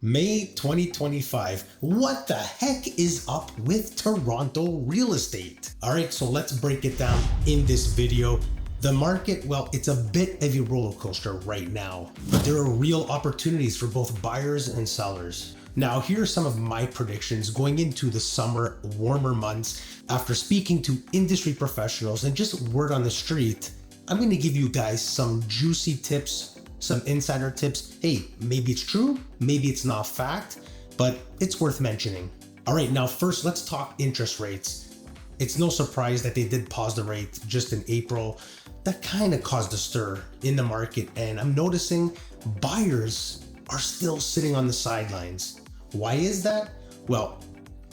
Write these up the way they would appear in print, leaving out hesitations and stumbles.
May 2025. What the heck is up with Toronto real estate? All right, so let's break it down in this video. The market, well, it's a bit of a roller coaster right now, but there are real opportunities for both buyers and sellers. Now, here are some of my predictions going into the summer, warmer months. After speaking to industry professionals and just word on the street, I'm going to give you guys some juicy tips, some insider tips. Hey, maybe it's true, maybe it's not fact, but it's worth mentioning. All right, now first, let's talk interest rates. It's no surprise that they did pause the rate just in April. That kind of caused a stir in the market, and I'm noticing buyers are still sitting on the sidelines. Why is that? Well,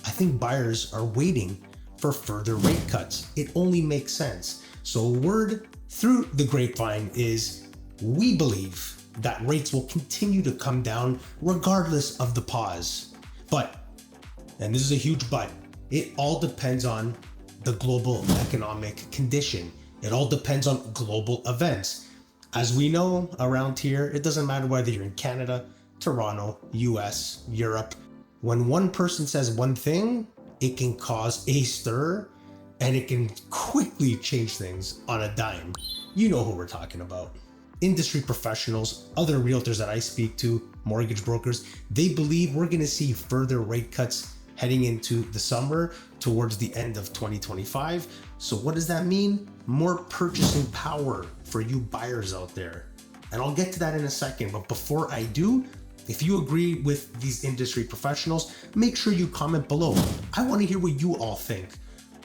I think buyers are waiting for further rate cuts. It only makes sense. So word through the grapevine is we believe that rates will continue to come down regardless of the pause. But, and this is a huge but, it all depends on the global economic condition. It all depends on global events. As we know around here, it doesn't matter whether you're in Canada, Toronto, US, Europe. When one person says one thing, it can cause a stir and it can quickly change things on a dime. You know who we're talking about. Industry professionals, other realtors that I speak to, mortgage brokers, they believe we're going to see further rate cuts heading into the summer towards the end of 2025. So what does that mean? More purchasing power for you buyers out there. And I'll get to that in a second. But before I do, if you agree with these industry professionals, make sure you comment below. I want to hear what you all think.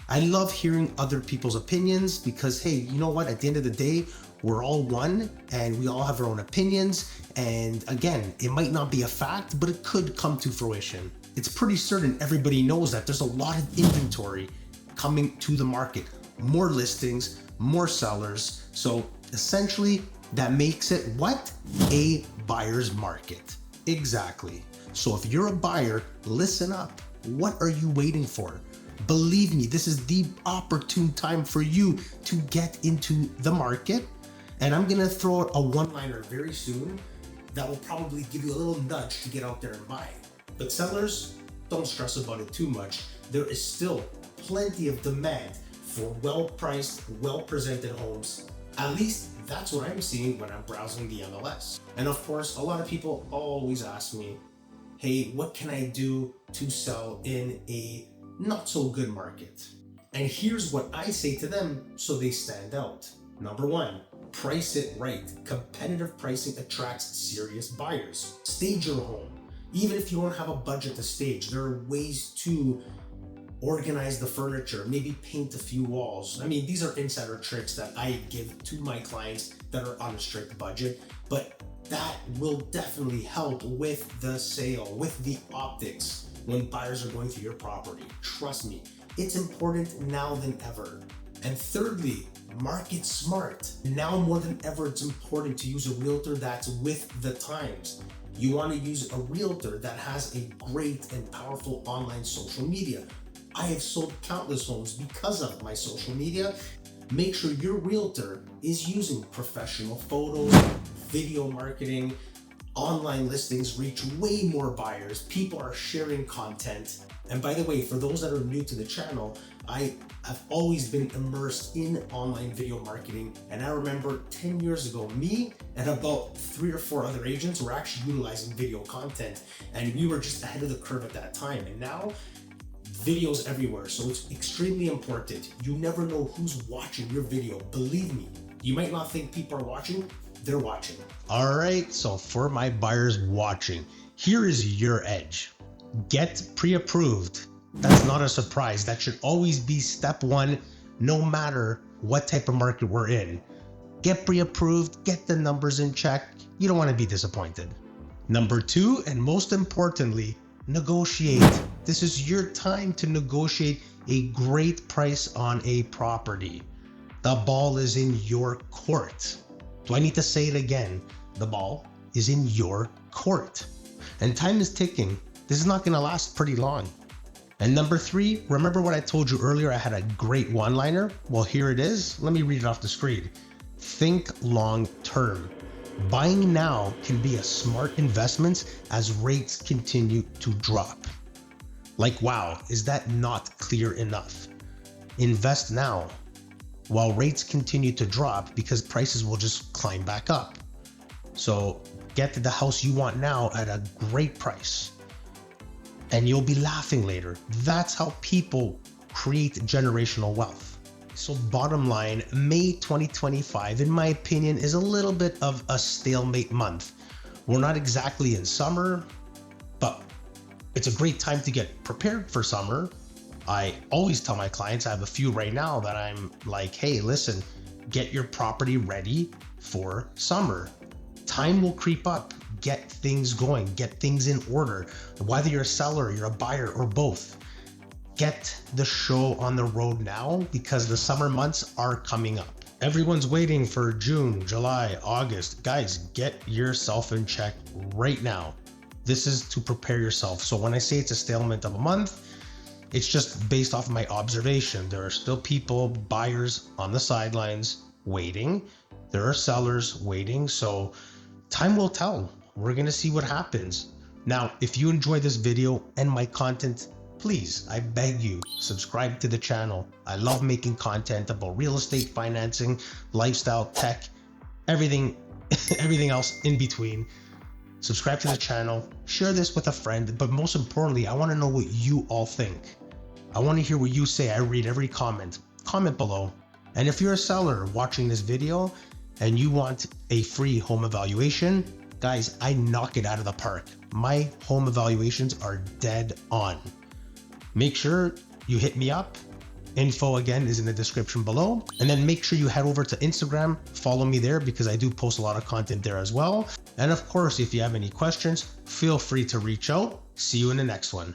I love hearing other people's opinions because, hey, you know what? At the end of the day, we're all one and we all have our own opinions. And again, it might not be a fact, but it could come to fruition. It's pretty certain everybody knows that there's a lot of inventory coming to the market, more listings, more sellers. So essentially that makes it what? A buyer's market. Exactly. So if you're a buyer, listen up. What are you waiting for? Believe me, this is the opportune time for you to get into the market. And I'm gonna throw out a one-liner very soon that will probably give you a little nudge to get out there and buy. But sellers, don't stress about it too much. There is still plenty of demand for well-priced, well-presented homes. At least that's what I'm seeing when I'm browsing the MLS. And of course, a lot of people always ask me, hey, what can I do to sell in a not so good market? And here's what I say to them so they stand out. Number one, price it right. Competitive pricing attracts serious buyers. Stage your home. Even if you don't have a budget to stage, there are ways to organize the furniture, maybe paint a few walls. I mean, these are insider tricks that I give to my clients that are on a strict budget, but that will definitely help with the sale, with the optics when buyers are going through your property. Trust me, it's important now than ever. And thirdly, market smart. Now more than ever, it's important to use a realtor that's with the times. You want to use a realtor that has a great and powerful online social media. I have sold countless homes because of my social media. Make sure your realtor is using professional photos, video marketing, online listings reach way more buyers. People are sharing content. And by the way, for those that are new to the channel, I have always been immersed in online video marketing. And I remember 10 years ago, me and about 3 or 4 other agents were actually utilizing video content. And we were just ahead of the curve at that time. And now, videos everywhere. So it's extremely important. You never know who's watching your video. Believe me, you might not think people are watching, they're watching. All right, so for my buyers watching, here is your edge. Get pre-approved. That's not a surprise. That should always be step one, no matter what type of market we're in. Get pre-approved, get the numbers in check. You don't want to be disappointed. Number two, and most importantly, negotiate. This is your time to negotiate a great price on a property. The ball is in your court. Do I need to say it again? The ball is in your court. And time is ticking. This is not going to last pretty long. And number three, remember what I told you earlier? I had a great one-liner. Well, here it is. Let me read it off the screen. Think long term. Buying now can be a smart investment as rates continue to drop. Like, wow, is that not clear enough? Invest now while rates continue to drop because prices will just climb back up. So get the house you want now at a great price and you'll be laughing later. That's how people create generational wealth. So bottom line, May 2025, in my opinion, is a little bit of a stalemate month. We're not exactly in summer, but it's a great time to get prepared for summer. I always tell my clients, I have a few right now that I'm like, hey, listen, get your property ready for summer. Time will creep up. Get things going, get things in order. Whether you're a seller, you're a buyer, or both. Get the show on the road now because the summer months are coming up. Everyone's waiting for June, July, August. Guys, get yourself in check right now. This is to prepare yourself. So when I say it's a stalemate of a month, it's just based off my observation. There are still people, buyers on the sidelines waiting. There are sellers waiting. So time will tell. We're going to see what happens. Now, if you enjoy this video and my content, please, I beg you, subscribe to the channel. I love making content about real estate, financing, lifestyle, tech, everything else in between. Subscribe to the channel, share this with a friend, but most importantly, I want to know what you all think. I want to hear what you say. I read every comment. Comment below. And if you're a seller watching this video and you want a free home evaluation, guys, I knock it out of the park. My home evaluations are dead on. Make sure you hit me up. Info again is in the description below. And then make sure you head over to Instagram, follow me there because I do post a lot of content there as well. And of course, if you have any questions, feel free to reach out. See you in the next one.